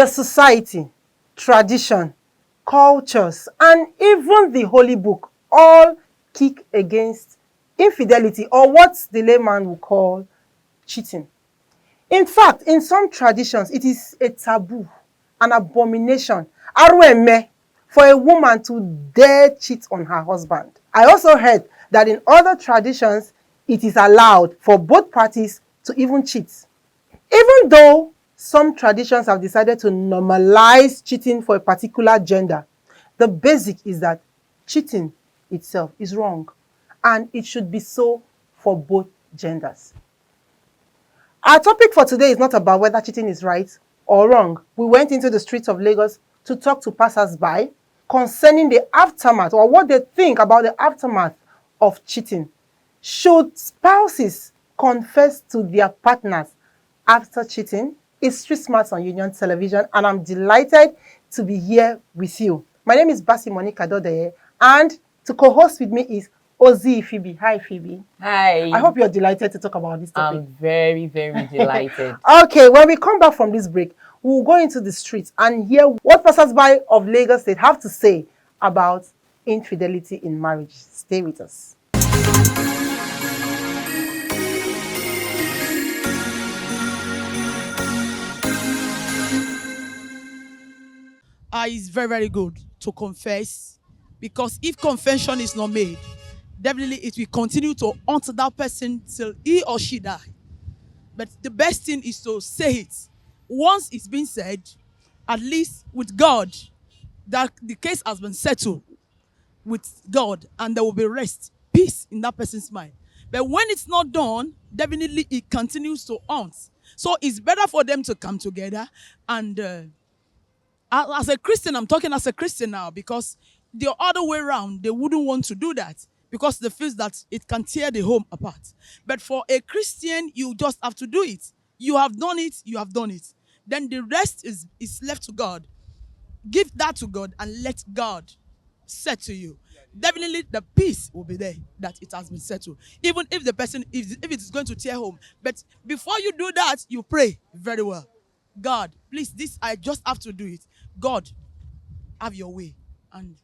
The society, tradition, cultures, and even the Holy Book all kick against infidelity, or what the layman would call cheating. In fact, in some traditions, it is a taboo, an abomination, arueme, for a woman to dare cheat on her husband. I also heard that in other traditions, it is allowed for both parties to even cheat. Even though some traditions have decided to normalize cheating for a particular gender, the basic is that cheating itself is wrong, and it should be so for both genders. Our topic for today is not about whether cheating is right or wrong. We went into the streets of Lagos to talk to passers-by concerning the aftermath, or what they think about the aftermath of cheating. Should spouses confess to their partners after cheating? It's Street Smarts on Union Television, and I'm delighted to be here with you. My name is Basi Monica Dodeye, and to co-host with me is Ozzy Phoebe. Hi, Phoebe. Hi. I hope you're delighted to talk about this topic. I'm very, very delighted. Okay, when we come back from this break, we'll go into the streets and hear what passers-by of Lagos State have to say about infidelity in marriage. Stay with us. It's very, very good to confess, because if confession is not made, definitely it will continue to haunt that person till he or she die. But the best thing is to say it. Once it's been said, at least with God, that the case has been settled with God, and there will be rest, peace in that person's mind. But when it's not done, definitely it continues to haunt. So it's better for them to come together. And as a Christian, I'm talking as a Christian now, because the other way around, they wouldn't want to do that, because they feel that it can tear the home apart. But for a Christian, you just have to do it. You have done it, you have done it. Then the rest is left to God. Give that to God and let God settle you. Definitely the peace will be there, that it has been settled. Even if the person, if it is going to tear home. But before you do that, you pray very well. God, please, this, I just have to do it. God, have your way. And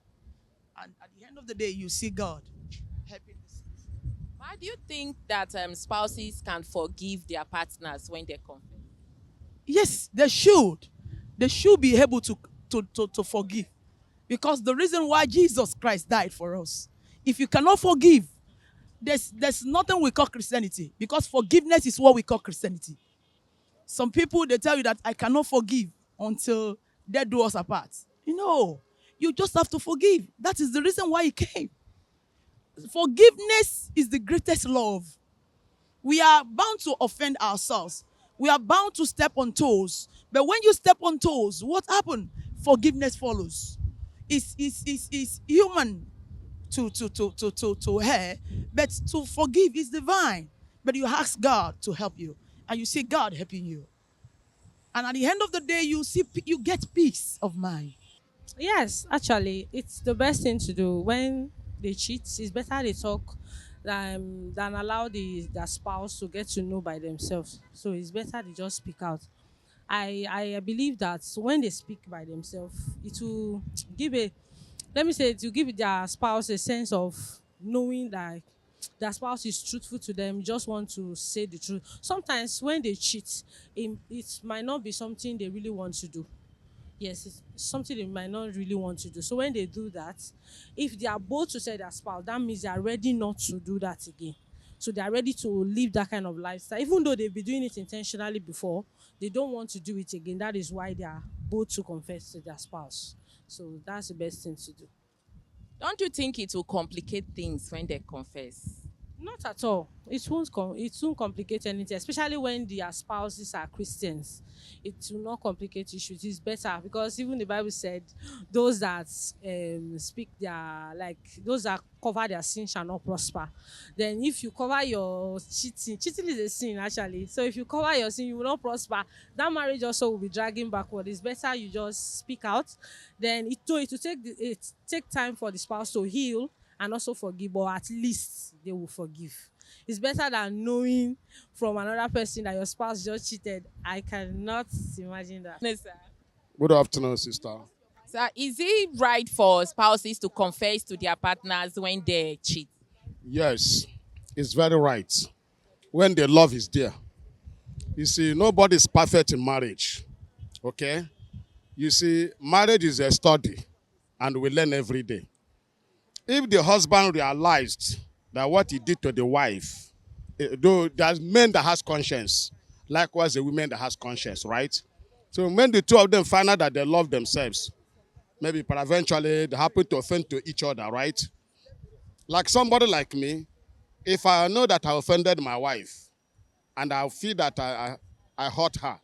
at the end of the day, you see God helping this. Why do you think that spouses can forgive their partners when they confess? Yes, they should. They should be able to forgive. Because the reason why Jesus Christ died for us, if you cannot forgive, there's nothing we call Christianity. Because forgiveness is what we call Christianity. Some people, they tell you that I cannot forgive until death do us apart. You just have to forgive. That is the reason why he came. Forgiveness is the greatest love. We are bound to offend ourselves. We are bound to step on toes. But when you step on toes, what happened? Forgiveness follows. It's human to err, but to forgive is divine. But you ask God to help you, and you see God helping you. And at the end of the day, you get peace of mind. Yes, actually, it's the best thing to do when they cheat. It's better they talk than allow their spouse to get to know by themselves. So it's better they just speak out. I believe that when they speak by themselves, it will give a let me say it will give their spouse a sense of knowing that their spouse is truthful to them, just want to say the truth. Sometimes when they cheat, it might not be something they really want to do. Yes, it's something they might not really want to do. So when they do that, if they are both to tell their spouse, that means they are ready not to do that again. So they are ready to live that kind of lifestyle. Even though they've been doing it intentionally before, they don't want to do it again. That is why they are both to confess to their spouse. So that's the best thing to do. Don't you think it will complicate things when they confess? Not at all. It won't complicate anything, especially when their spouses are Christians. It will not complicate issues. It's better, because even the Bible said, those that speak their those that cover their sin shall not prosper. Then if you cover your cheating is a sin actually. So if you cover your sin, you will not prosper. That marriage also will be dragging backward. It's better you just speak out. Then it will take time for the spouse to heal and also forgive, but at least they will forgive. It's better than knowing from another person that your spouse just cheated. I cannot imagine that. Yes, sir. Good afternoon, sister. So is it right for spouses to confess to their partners when they cheat? Yes, it's very right. When the love is there. You see, nobody is perfect in marriage. Okay? You see, marriage is a study, and we learn every day. If the husband realized that what he did to the wife, though there's men that has conscience, likewise the women that has conscience, right? So when the two of them find out that they love themselves, maybe eventually they happen to offend to each other, right? Like somebody like me, if I know that I offended my wife and I feel that I hurt her,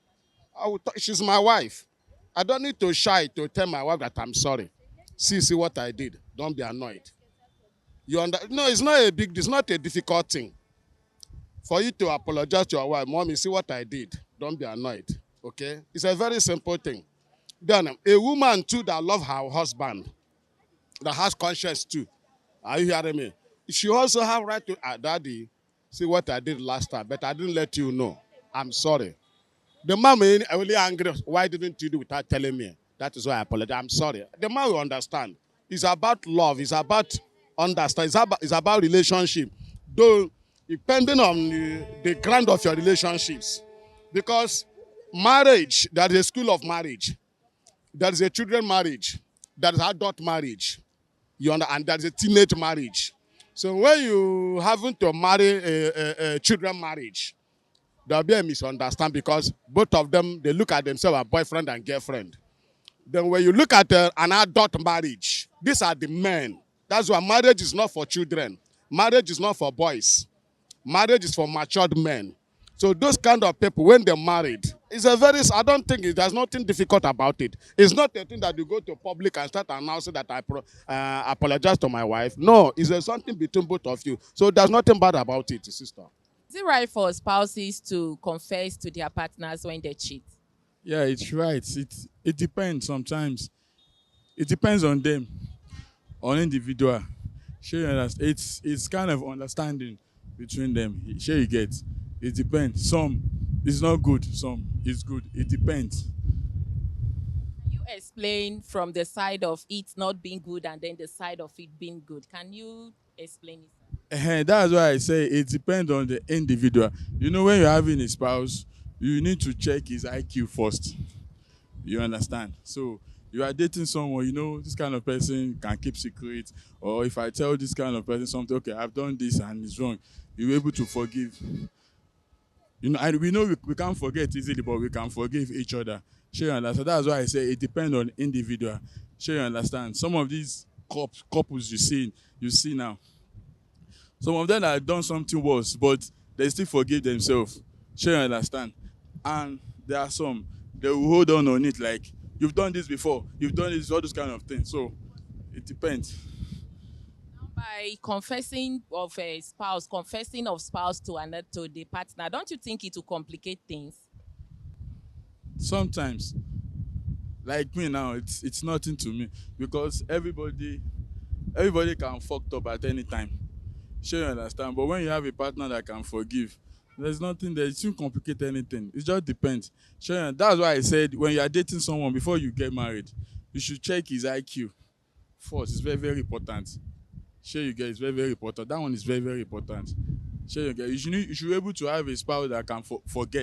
she's my wife. I don't need to shy to tell my wife that I'm sorry. See what I did. Don't be annoyed. No, it's not a it's not a difficult thing for you to apologize to your wife. Mommy, see what I did. Don't be annoyed. Okay? It's a very simple thing. Then a woman too that love her husband, that has conscience too. Are you hearing me? She also have right to, daddy, see what I did last time, but I didn't let you know. I'm sorry. The man will be really angry. Why didn't you do without telling me? That is why I apologize. I'm sorry. The man will understand. It's about love. It's about understand. It's about relationship. Though, depending on the ground of your relationships. Because marriage, there is a school of marriage. There is a children marriage. There is adult marriage. And there is a teenage marriage. So when you happen to marry a children marriage, there'll be a misunderstanding because both of them, they look at themselves as boyfriend and girlfriend. Then when you look at an adult marriage, these are the men. That's why marriage is not for children. Marriage is not for boys. Marriage is for matured men. So those kind of people, when they're married, I don't think there's nothing difficult about it. It's not a thing that you go to public and start announcing that I apologize to my wife. No, it's something between both of you. So there's nothing bad about it, sister. Is it right for spouses to confess to their partners when they cheat? Yeah, it's right. It depends sometimes. It depends on them, on individual. Sure, you understand? It's kind of understanding between them. Sure, you get. It depends. Some it's not good. Some it's good. It depends. Can you explain from the side of it not being good and then the side of it being good? Can you explain it? That's why I say it depends on the individual. You know, when you're having a spouse, you need to check his IQ first. You understand? So you are dating someone, you know, this kind of person can keep secret, or if I tell this kind of person something, okay, I've done this and it's wrong, you're able to forgive. You know, and we know we can't forget easily, but we can forgive each other. Sure, you understand? That's why I say it depends on individual. Sure, you understand? Some of these couples you see now, some of them have done something worse, but they still forgive themselves. Sure, you understand? And there are some, they will hold on it like, you've done this before, you've done this, all those kind of things. So it depends. Now, by confessing of spouse to another to the partner, don't you think it will complicate things? Sometimes, like me now, it's nothing to me because everybody can fuck up at any time. Sure, you understand. But when you have a partner that can forgive, there's nothing there. It shouldn't complicate anything. It just depends. Sure, that's why I said when you are dating someone before you get married, you should check his IQ first. It's very, very important. Sure, you get it's very, very important. That one is very, very important. Sure, you get you should be able to have a spouse that can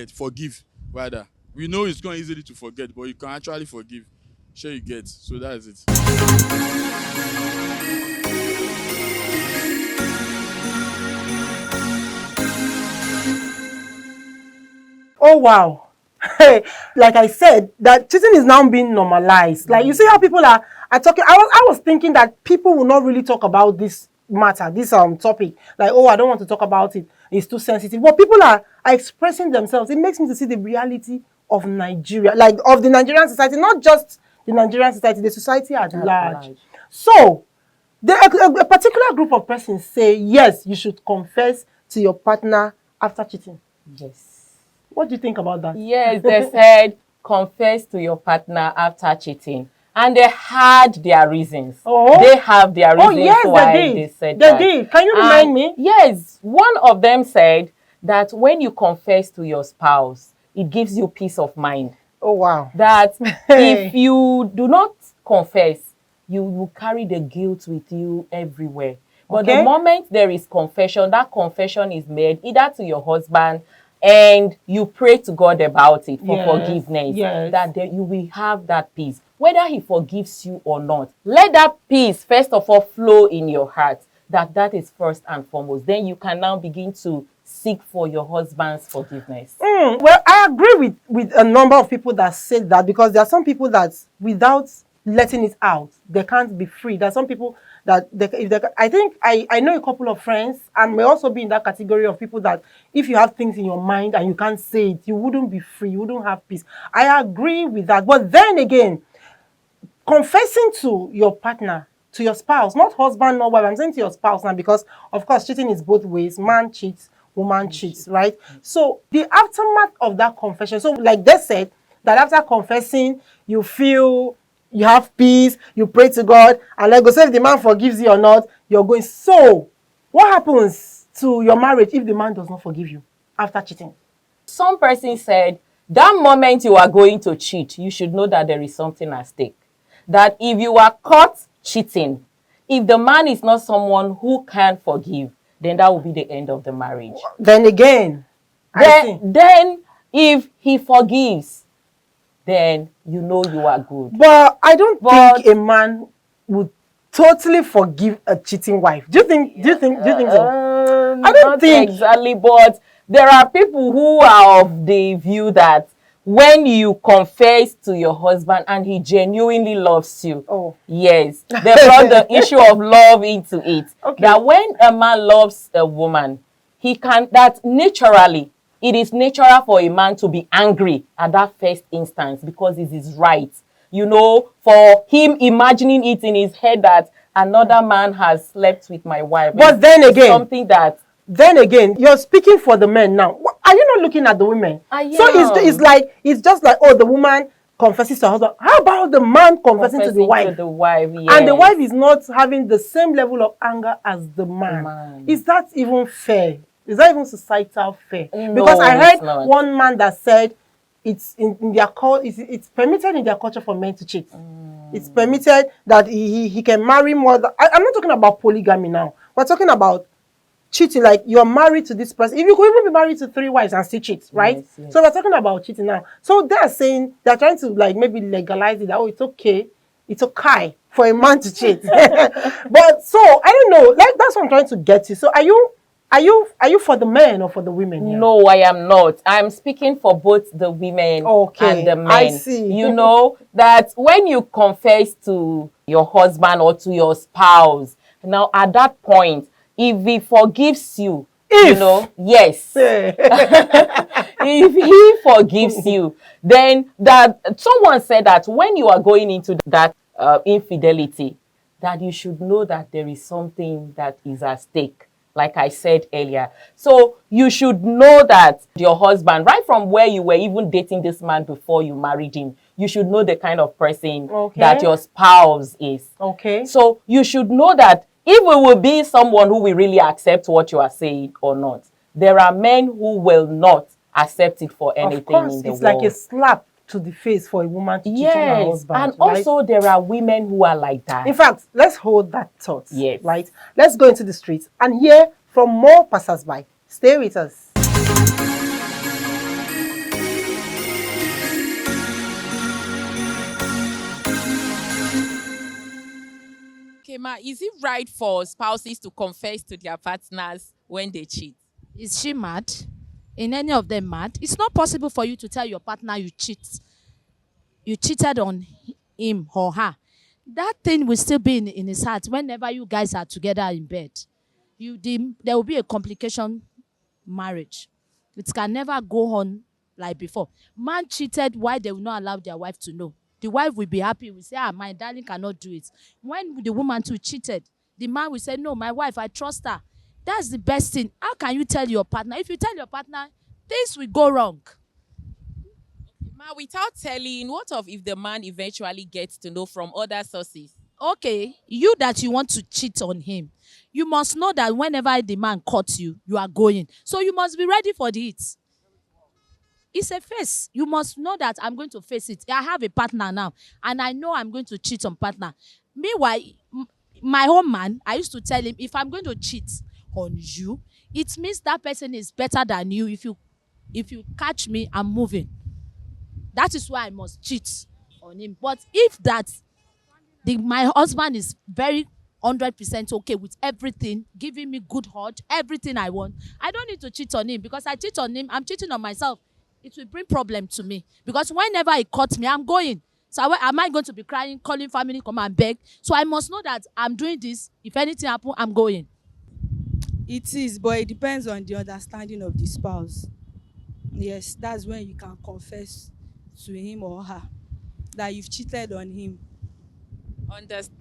forgive rather. We know it's not easily to forget, but you can actually forgive. Sure, you get. So that's it. Oh wow. Like I said, that cheating is now being normalized. Like you see how people are talking. I was thinking that people will not really talk about this matter, this topic. Like, oh, I don't want to talk about it. It's too sensitive. But people are expressing themselves. It makes me to see the reality of Nigeria, like of the Nigerian society, not just the Nigerian society, the society at large. So a particular group of persons say, yes, you should confess to your partner after cheating. Yes. What do you think about that? Yes, they said confess to your partner after cheating. And they had their reasons. Oh. They have their reasons yes, why they they said they that. did. Can you remind me? Yes, one of them said that when you confess to your spouse, it gives you peace of mind. Oh, wow. That if Hey. you do not confess, you will carry the guilt with you everywhere. But the Okay. moment there is confession, that confession is made either to your husband and you pray to God about it for Yes, forgiveness, yes. that you will have that peace. Whether he forgives you or not, let that peace first of all flow in your heart. That is first and foremost. Then you can now begin to seek for your husband's forgiveness. Well, I agree with a number of people that said that, because there are some people that without letting it out, they can't be free. There are some people that I think I know a couple of friends, and may also be in that category of people that if you have things in your mind and you can't say it, you wouldn't be free, you wouldn't have peace. I agree with that. But then again, confessing to your partner, to your spouse, not husband, not wife, I'm saying to your spouse now, because of course cheating is both ways. Man cheats, woman cheats, right? So the aftermath of that confession, so like they said, that after confessing, you feel you have peace, you pray to God, and let go. So if the man forgives you or not, you're going. So what happens to your marriage if the man does not forgive you after cheating? Some person said that moment you are going to cheat, you should know that there is something at stake. That if you are caught cheating, if the man is not someone who can forgive, then that will be the end of the marriage. Then again, I see. Then if he forgives, then you know you are good. But I don't think a man would totally forgive a cheating wife. Do you think? Do you think? Do you think so? I don't Not think. exactly, but there are people who are of the view that when you confess to your husband and he genuinely loves you, Oh. yes, they brought the issue of love into it. Okay. That when a man loves a woman, he can, that naturally, it is natural for a man to be angry at that first instance because it is right. You know, for him imagining it in his head that another man has slept with my wife. But then again, something that. Then again, you're speaking for the men now. Are you not looking at the women? I So it's just like, oh, the woman confesses to her husband. How about the man confessing to the wife? To the wife, yes. And the wife is not having the same level of anger as the man. Is that even fair? Is that even societal fair? No, because I heard not. one man that said it's in their culture, it's permitted in their culture for men to cheat. It's permitted that he can marry more than, I'm not talking about polygamy now. We're talking about cheating, like you're married to this person. If you could even be married to 3 wives and still cheat, right? Yes, yes. So we're talking about cheating now. So they're saying, they're trying to like maybe legalize it, that, oh, it's okay for a man to cheat. But so I don't know, like that's what I'm trying to get to. So are you for the men or for the women here? No, I am not. I'm speaking for both the women and the men. I see. You know, that when you confess to your husband or to your spouse, now at that point, if he forgives you, you know, yes. If he forgives you, then that someone said that when you are going into that infidelity, that you should know that there is something that is at stake, like I said earlier. So you should know that your husband, right from where you were even dating this man before you married him, you should know the kind of person that your spouse is. Okay. So you should know that if we will be someone who will really accept what you are saying or not, there are men who will not accept it for anything of course, in the it's world. like a slap to the face for a woman to cheat on her husband. And right? also there are women who are like that. In fact, let's hold that thought. Yes. Right? Let's go into the streets and hear from more passers-by. Stay with us. Okay, Ma, is it right for spouses to confess to their partners when they cheat? Is she mad? In any of them mad? It's not possible for you to tell your partner you cheated on him or her. That thing will still be in his heart whenever you guys are together in bed. There will be a complication marriage. It can never go on like before. Man cheated, why they will not allow their wife to know? The wife will be happy, will say, my darling cannot do it. When the woman too cheated, the man will say, no, my wife, I trust her. That's the best thing. How can you tell your partner? If you tell your partner, things will go wrong. Ma, without telling, what of if the man eventually gets to know from other sources? Okay, you that you want to cheat on him, you must know that whenever the man caught you, you are going. So you must be ready for it. It's a face. You must know that I'm going to face it. I have a partner now, and I know I'm going to cheat on partner. Meanwhile, my own man, I used to tell him, if I'm going to cheat on you, it means that person is better than you. If you catch me, I'm moving. That is why I must cheat on him. But if my husband is very 100% okay with everything, giving me good heart, everything I want, I don't need to cheat on him, because I cheat on him, I'm cheating on myself. It will bring problem to me, because whenever he caught me, I'm going. So am I going to be crying, calling family, come and beg? So I must know that I'm doing this. If anything happen, I'm going. It is, but it depends on the understanding of the spouse. Yes, that's when you can confess to him or her that you've cheated on him.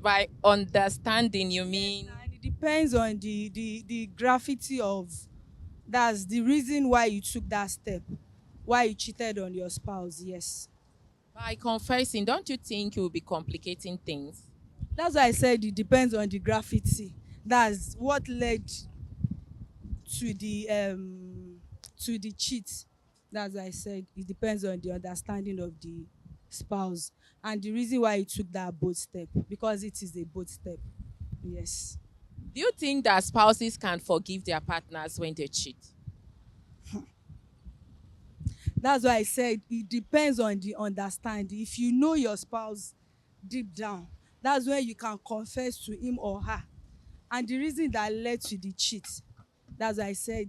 By understanding, you mean? And it depends on the gravity of, that's the reason why you took that step, why you cheated on your spouse. Yes, By confessing, don't you think you will be complicating things? that's why I said it depends on the gravity. That's what led to the cheat. That's why I said it depends on the understanding of the spouse and the reason why you took that bold step, because it is a bold step. Yes. Do you think that spouses can forgive their partners when they cheat? That's why I said it depends on the understanding. If you know your spouse deep down, that's when you can confess to him or her. And the reason that led to the cheat, that's why I said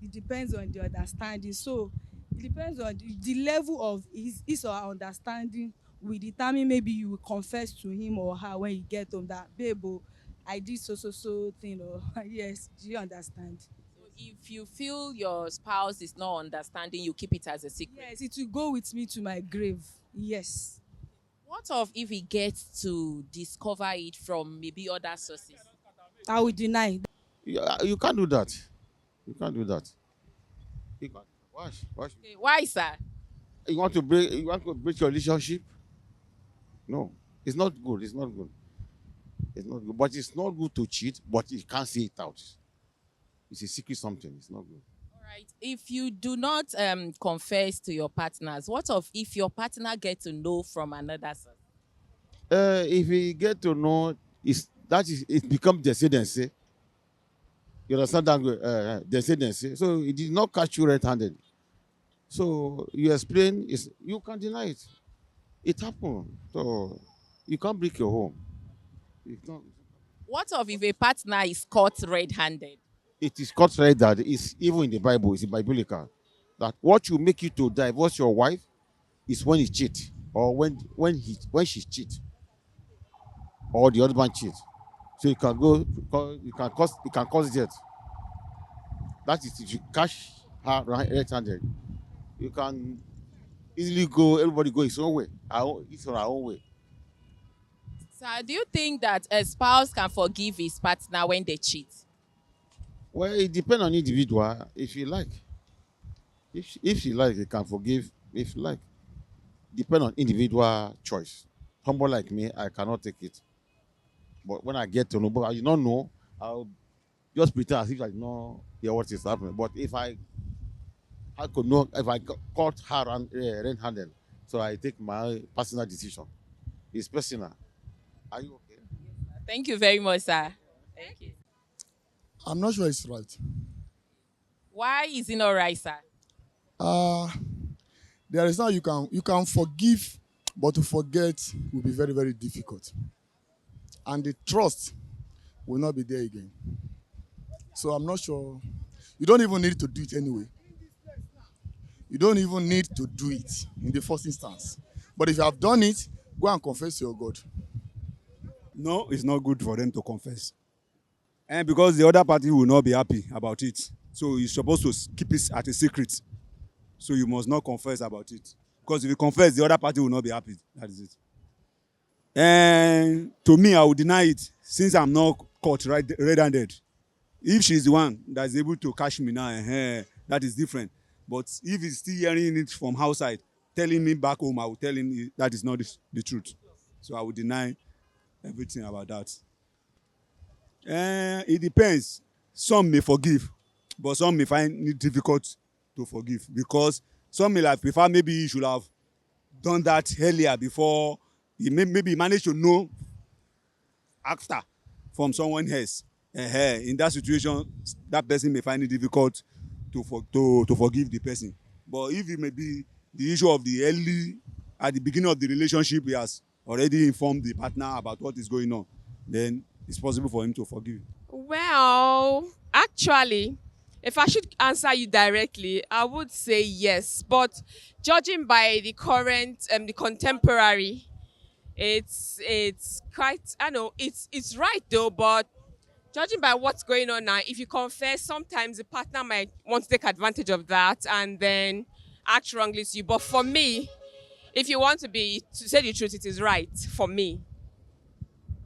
it depends on the understanding. So it depends on the level of his or her understanding will determine, maybe you will confess to him or her when you get home that, babe, oh, I did so thing, or yes, do you understand? So if you feel your spouse is not understanding, you keep it as a secret. Yes, it will go with me to my grave. Yes. What of if he gets to discover it from maybe other sources? I will deny. You can't do that. You can't do that. You can't. Why? Okay, why, sir? You want to break your relationship? No. It's not good. It's not good. It's not good. But it's not good to cheat, but you can't say it out. It's a secret something. It's not good. All right. If you do not confess to your partners, what of if your partner gets to know from another source? If we get to know, it becomes descendancy. You understand that? Descendancy. So it did not catch you red-handed. So you explain, you can deny it. It happened. So you can't break your home. You can't. What of if a partner is caught red-handed? It is caught right that it's even in the Bible, it's in biblical. That what you make you to divorce your wife is when he cheat, or when she cheat, or the husband cheat. So you can cause death. That is if you catch her red-handed. You can easily go, everybody go his own way. It's on our own way. So do you think that a spouse can forgive his partner when they cheat? Well, it depends on individual. If you like, if she like, you can forgive. If you like, depend on individual choice. Humble like me, I cannot take it. But when I get to know, but I do not know, I'll just pretend as if I did not hear what is happening. But if I could know, if I caught her red-handed, so I take my personal decision. It's personal. Are you okay? Thank you very much, sir. Thank you. I'm not sure it's right. Why is it not right, sir? Uh there is now you can forgive, but to forget will be very, very difficult. And the trust will not be there again. So I'm not sure. You don't even need to do it anyway. You don't even need to do it in the first instance. But if you have done it, go and confess to your God. No, it's not good for them to confess. And because the other party will not be happy about it. So you're supposed to keep it at a secret. So you must not confess about it. Because if you confess, the other party will not be happy. That is it. And to me, I will deny it since I'm not caught red-handed. If she's the one that's able to catch me now, that is different. But if he's still hearing it from outside, telling me back home, I will tell him that is not the truth. So I will deny everything about that. It depends. Some may forgive, but some may find it difficult to forgive because Some may like prefer maybe he should have done that earlier before maybe he managed to know after from someone else. In that situation, that person may find it difficult to forgive the person. But if it may be the issue of the early, at the beginning of the relationship, he has already informed the partner about what is going on, then it's possible for him to forgive. Well, actually, if I should answer you directly, I would say yes. But judging by the current, the contemporary, it's quite. I know it's right though, but judging by what's going on now, if you confess, sometimes the partner might want to take advantage of that and then act wrongly to you. But for me, if you want to say the truth, it is right for me.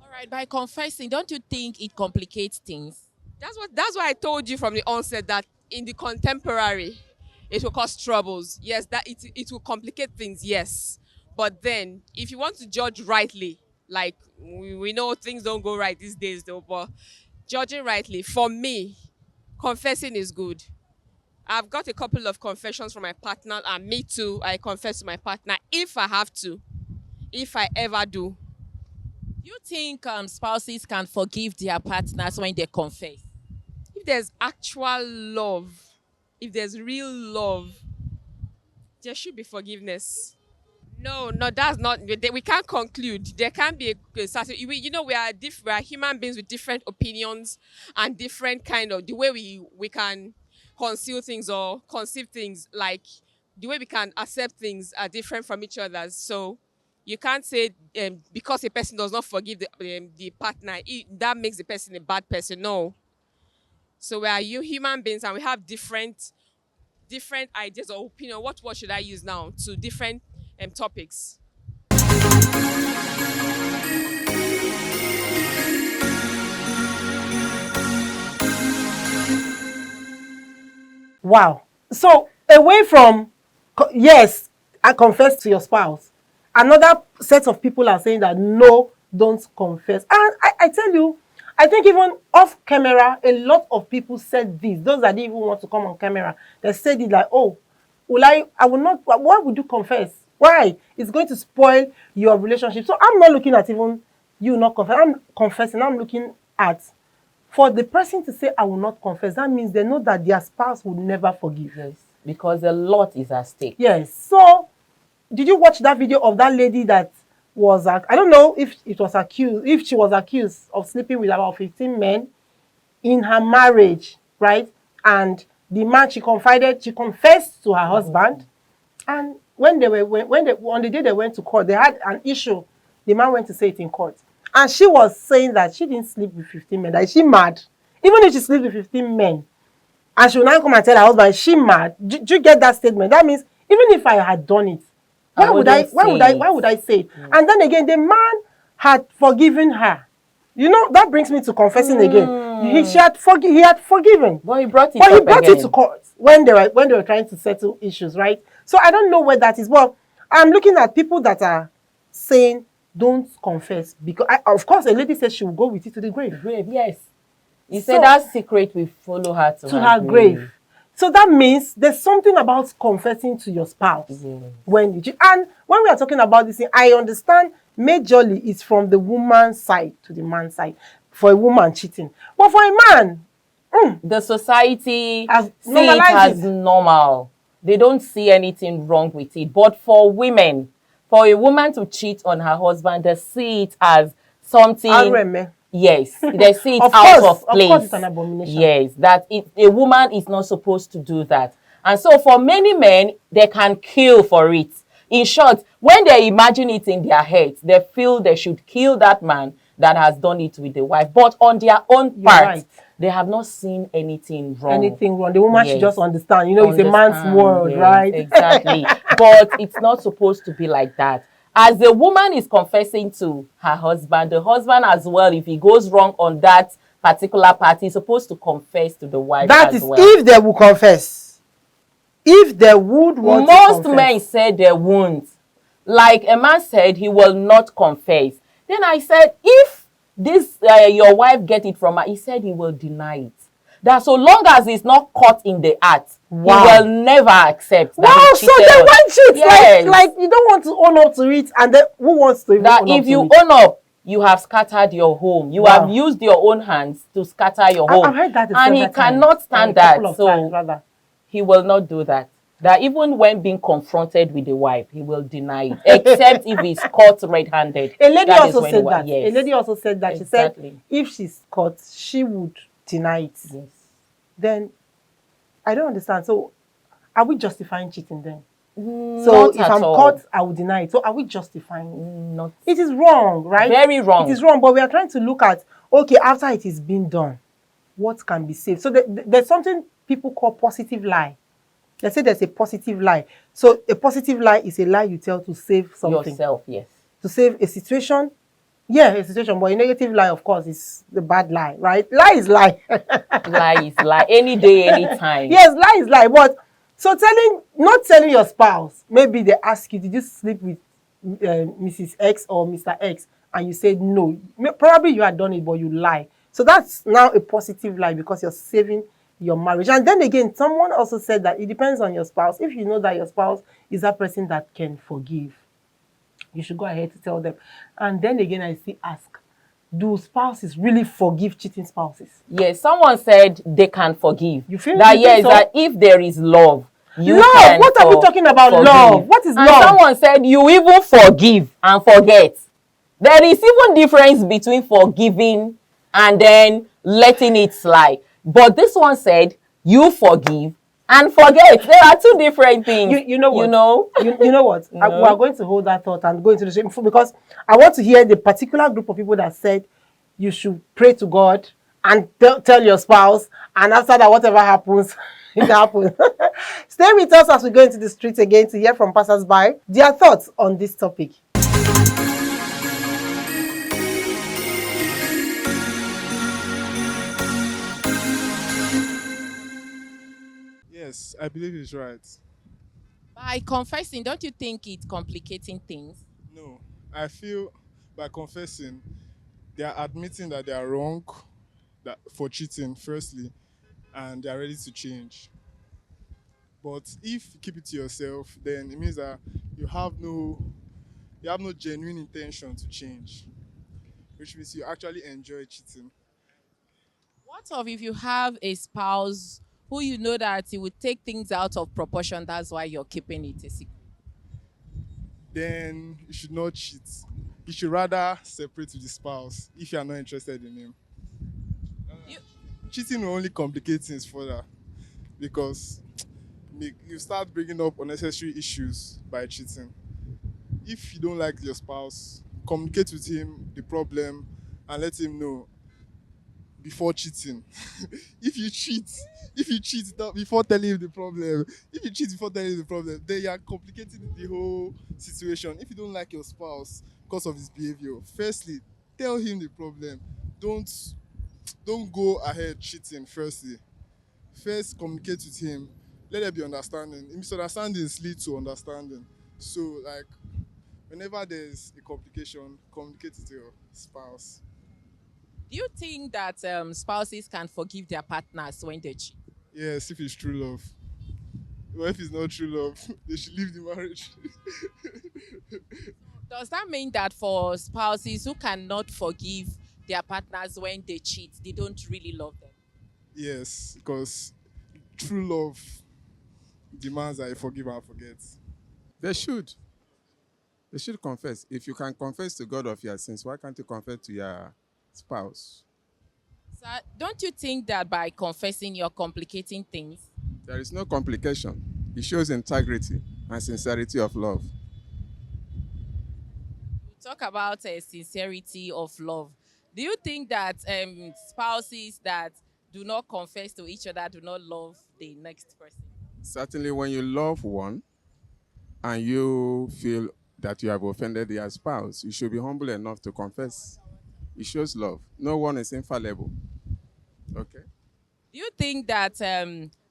All right, by confessing, don't you think it complicates things? That's why I told you from the onset that in the contemporary, it will cause troubles. Yes, that it will complicate things. Yes, but then if you want to judge rightly, like we know things don't go right these days though, but judging rightly, for me, confessing is good. I've got a couple of confessions from my partner, and me too. I confess to my partner if I have to, if I ever do. Do you think spouses can forgive their partners when they confess? If there's actual love, if there's real love, there should be forgiveness. No, that's not. We can't conclude. There can be a certain. We are we are human beings with different opinions and different kind of the way we can conceal things or conceive things. Like the way we can accept things are different from each other. So you can't say because a person does not forgive the partner, that makes the person a bad person. No. So we are human beings and we have different ideas or opinion. What word should I use now to different topics? Wow. So away from yes, I confess to your spouse. Another set of people are saying that no, don't confess. And I tell you, I think even off camera, a lot of people said this. Those that didn't even want to come on camera, they said it like, oh, I will not, why would you confess? Why? It's going to spoil your relationship. So I'm not looking at even you not confess. I'm confessing. I'm looking at for the person to say, I will not confess, that means they know that their spouse will never forgive. Yes, because a lot is at stake. Yes. So, did you watch that video of that lady that was, I don't know if she was accused of sleeping with about 15 men in her marriage, right? And the man, she confessed to her husband. And on the day they went to court, they had an issue. The man went to say it in court. And she was saying that she didn't sleep with 15 men. That is she mad? Even if she sleeps with 15 men, and she will now come and tell her husband, is she mad? Do you get that statement? That means even if I had done it, why would I say it? And then again, the man had forgiven her. You know, that brings me to confessing again. He had forgiven. But he brought it to court when they were trying to settle issues, right? So I don't know where that is. Well, I'm looking at people that are saying don't confess because of course a lady says she will go with you to the grave. Yes. He said that secret will follow her to her grave. So that means there's something about confessing to your spouse when you cheat. And when we are talking about this thing, I understand majorly it's from the woman's side to the man's side for a woman cheating. But for a man, the society see it as normal. They don't see anything wrong with it. But for women, for a woman to cheat on her husband, they see it as something. Yes, they see it out of place. Of course, it's an abomination. Yes, that a woman is not supposed to do that. And so for many men, they can kill for it. In short, when they imagine it in their heads, they feel they should kill that man that has done it with the wife. But on their own part, they have not seen anything wrong. The woman should just understand. You know, it's a man's world, right? Exactly. But it's not supposed to be like that. As the woman is confessing to her husband, the husband as well, if he goes wrong on that particular part, he's supposed to confess to the wife as well. That is if they will confess. If they would want to confess. Most men said they won't. Like a man said, he will not confess. Then I said, if this your wife get it from her, he said he will deny it. that so long as it's not caught in the act, Wow. he will never accept that Wow, he so cheated they on- want cheat. Yes. Like you don't want to own up to it, and then who wants to even that own if up you to it? own up, you have scattered your home. You Wow. have used your own hands to scatter your home. I've heard that and he several times, cannot stand a that. couple of So times, rather. he will not do that. That even when being confronted with the wife, he will deny it, except if he's caught red-handed. A lady That is also when said that. Yes. A lady also said that. Exactly. She said if she's caught, she would deny it. Yes. Then I don't understand. So are we justifying cheating then? So Not if at I'm all. caught, I will deny it. So are we justifying it? Not. It is wrong, right? Very wrong. It is wrong, but we are trying to look at, okay, after it is being done, what can be saved? So there's something people call positive lie. They say there's a positive lie. So a positive lie is a lie you tell to save something. Yourself, yes. To save a situation. Yeah, a situation. But a negative lie, of course, is the bad lie, right? Lie is lie. Lie is lie. Any day, any time. Yes, lie is lie. But so not telling your spouse, maybe they ask you, did you sleep with Mrs. X or Mr. X? And you said no. Probably you had done it, but you lie. So that's now a positive lie because you're saving your marriage. And then again, someone also said that it depends on your spouse. If you know that your spouse is that person that can forgive, you should go ahead to tell them. And then again, I still ask, do spouses really forgive cheating spouses? Yes, someone said they can forgive. You feel that? you think Yes, so? that if there is love, you Love? can What are we talking about? forgive. Love? What is and love? Someone said you even forgive and forget. There is even difference between forgiving and then letting it slide. But this one said you forgive and forget. There are two different things. You know what? You know? You know what? We are going to hold that thought and go into the same because I want to hear the particular group of people that said you should pray to God and tell your spouse, and after that, whatever happens, it happens. Stay with us as we go into the streets again to hear from passers-by their thoughts on this topic. Yes, I believe he's right. By confessing, don't you think it's complicating things? No, I feel by confessing, they are admitting that they are wrong for cheating, firstly, and they are ready to change. But if you keep it to yourself, then it means that you have no genuine intention to change, which means you actually enjoy cheating. What of if you have a spouse who you know that he would take things out of proportion, that's why you're keeping it a secret? Then you should not cheat. You should rather separate with the spouse if you are not interested in him. Cheating will only complicate things further because you start bringing up unnecessary issues by cheating. If you don't like your spouse, communicate with him the problem and let him know before cheating. If you cheat before telling him the problem, then you are complicating the whole situation. If you don't like your spouse because of his behavior, firstly, tell him the problem. Don't go ahead cheating. First communicate with him. Let there be understanding. Misunderstandings lead to understanding. So like whenever there's a complication, communicate with your spouse. Do you think that spouses can forgive their partners when they cheat? Yes, if it's true love. But if it's not true love, they should leave the marriage. Does that mean that for spouses who cannot forgive their partners when they cheat, they don't really love them? Yes, because true love demands that you forgive and forget. They should. They should confess. If you can confess to God of your sins, why can't you confess to your spouse? So don't you think that by confessing you're complicating things? There is no complication. It shows integrity and sincerity of love. We talk about sincerity of love. Do you think that spouses that do not confess to each other do not love the next person? Certainly, when you love one and you feel that you have offended your spouse, you should be humble enough to confess. It shows love. No one is infallible. Okay? Do you think that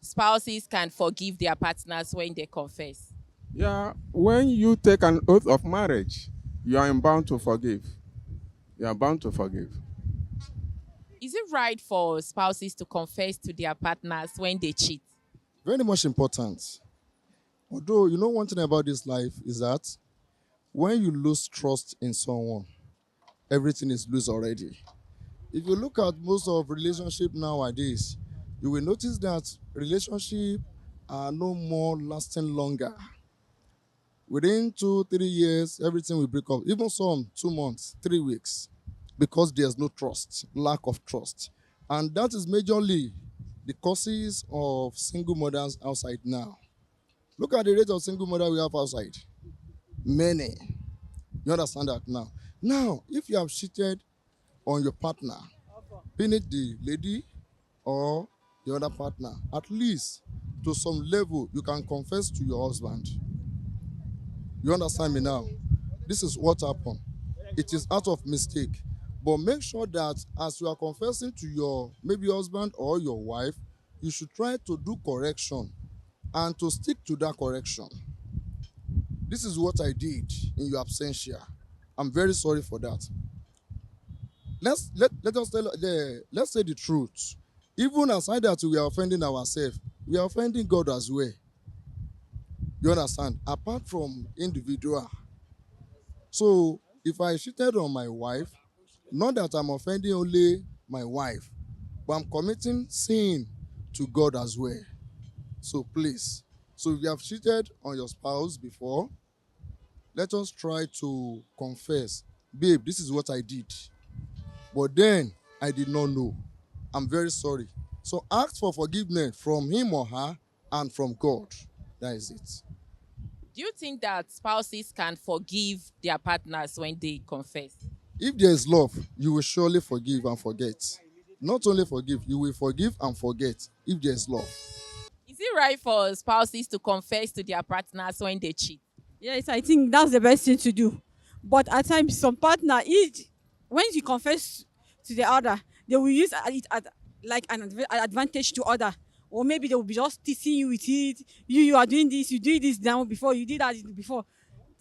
spouses can forgive their partners when they confess? Yeah, when you take an oath of marriage, you are bound to forgive. You are bound to forgive. Is it right for spouses to confess to their partners when they cheat? Very much important. Although, you know, one thing about this life is that when you lose trust in someone, everything is loose already. If you look at most of relationship nowadays, you will notice that relationship are no more lasting longer. Within 2, 3 years, everything will break up. Even some 2 months, 3 weeks, because there's no trust, lack of trust. And that is majorly the causes of single mothers outside now. Look at the rate of single mother we have outside. Many. You understand that now? Now, if you have cheated on your partner, be it the lady or the other partner, at least to some level, you can confess to your husband. You understand me now? This is what happened. It is out of mistake. But make sure that as you are confessing to your maybe husband or your wife, you should try to do correction and to stick to that correction. This is what I did in your absentia. I'm very sorry for that. Let us let's say the truth. Even aside that we are offending ourselves, we are offending God as well. You understand? Apart from individual. So if I cheated on my wife, not that I'm offending only my wife, but I'm committing sin to God as well. So please, so if you have cheated on your spouse before, let us try to confess. Babe, this is what I did. But then I did not know. I'm very sorry. So ask for forgiveness from him or her and from God. That is it. Do you think that spouses can forgive their partners when they confess? If there is love, you will surely forgive and forget. Not only forgive, you will forgive and forget if there is love. Is it right for spouses to confess to their partners when they cheat? Yes, I think that's the best thing to do. But at times, some partner, when you confess to the other, they will use it as like an advantage to other, or maybe they will be just teasing you with it. You are doing this, you did this now before, you did that before.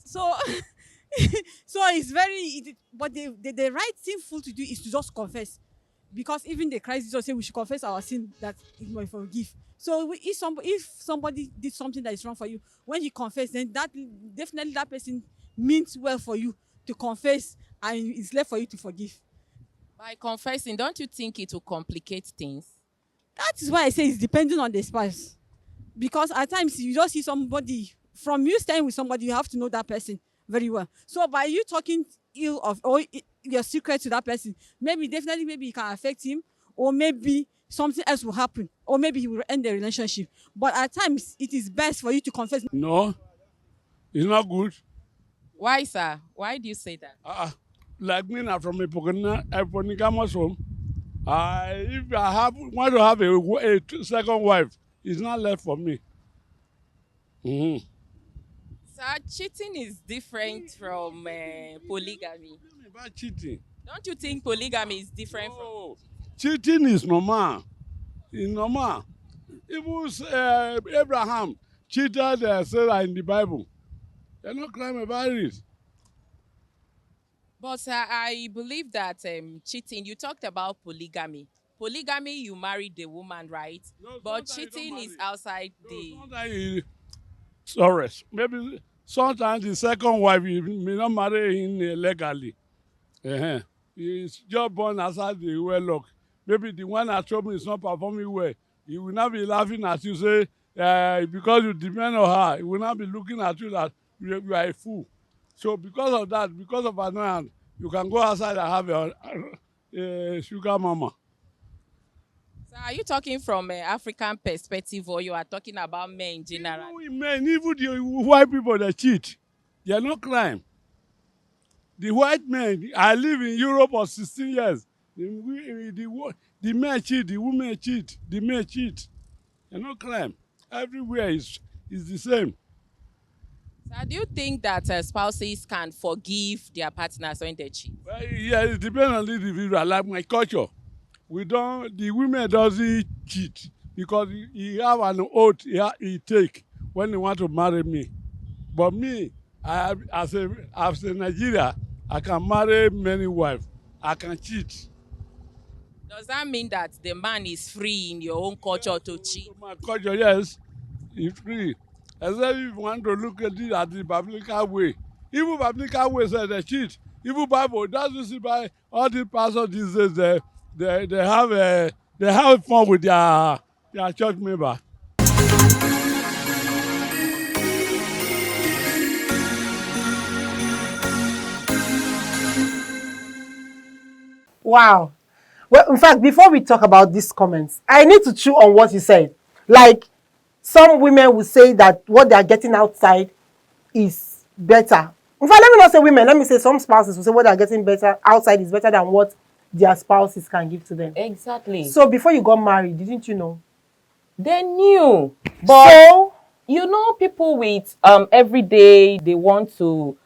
So, so it's but the right thing full to do is to just confess, because even the Christ Jesus said we should confess our sin that it might forgive. So if somebody did something that is wrong for you, when you confess, then that definitely that person means well for you to confess, and it's left for you to forgive. By confessing, don't you think it will complicate things? That is why I say it's depending on the spouse. Because at times you just see somebody, from you staying with somebody, you have to know that person very well. So by you talking ill of or your secret to that person, definitely it can affect him, or maybe something else will happen, or maybe he will end the relationship. But at times it is best for you to confess. No, it's not good. Why, sir? Why do you say that? Like me, I'm from a polygamous home. If I want to have a second wife, it's not left for me. Mm-hmm. Sir, cheating is different from polygamy. About cheating. Don't you think polygamy is different from? Cheating is normal. It's normal. Even Abraham cheated Sarah in the Bible. They're not crying about it. But sir, I believe that cheating, you talked about polygamy. Polygamy, you married the woman, right? No, but cheating is outside the... Sorry. Maybe sometimes the second wife, you may not marry him legally. He's just born outside the wedlock. Maybe the one at home is not performing well. He will not be laughing at you, say, because you depend on her. He will not be looking at you that you are a fool. So because of that, because of annoyance, you can go outside and have a sugar mama. So are you talking from an African perspective, or you are talking about men in general? Even the white people that cheat, they are not crime. The white men, I live in Europe for 16 years. The men cheat, the women cheat, the men cheat. They are not crime. Everywhere is the same. So do you think that spouses can forgive their partners when they cheat? Well, yeah, it depends on the individual. Like my culture, the women doesn't cheat because he have an oath he take when he want to marry me. But me, as a Nigeria, I can marry many wives. I can cheat. Does that mean that the man is free in your own culture to cheat? My culture, yes, it's free. Except if you want to look at it at the biblical way. Even biblical way says they cheat. Even Bible, that's you see by all the pastors these days, they have fun with their church member. Wow. Well, in fact, before we talk about these comments, I need to chew on what you said. Like, some women will say that what they are getting outside is better. In fact, let me not say women, let me say some spouses will say what they are getting better outside is better than what their spouses can give to them. Exactly. So before you got married, didn't you know? They knew. But So, you know, people with every day they want to,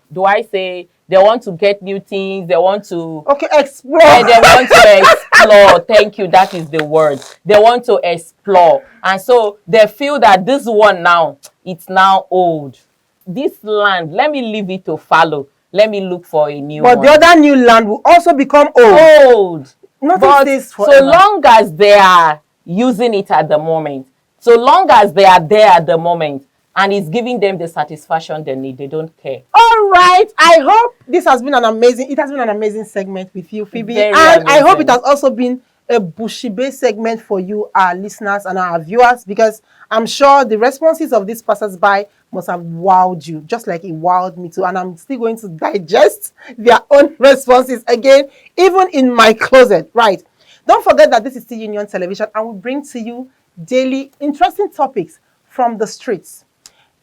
they want to get new things, they want to okay, explore. they want to explore. Thank you, that is the word. They want to explore. And so they feel that this one now, it's now old. This land, let me leave it to fallow. Let me look for a new one. But the other new land will also become old. Old. Nothing But stays forever. so long as they are using it at the moment, so long as they are there at the moment, and it's giving them the satisfaction they need, they don't care. All right. I hope this has been an amazing segment with you, Phoebe. Very and amazing. I hope it has also been a bushy-based segment for you, our listeners and our viewers, because I'm sure the responses of these passers-by must have wowed you, just like it wowed me too. And I'm still going to digest their own responses again, even in my closet. Right. Don't forget that this is T Union Television, and we bring to you daily interesting topics from the streets.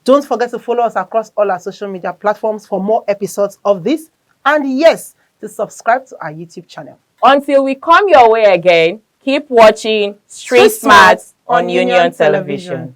Don't forget to follow us across all our social media platforms for more episodes of this. And yes, to subscribe to our YouTube channel. Until we come your way again, keep watching Street Smart on Union Television.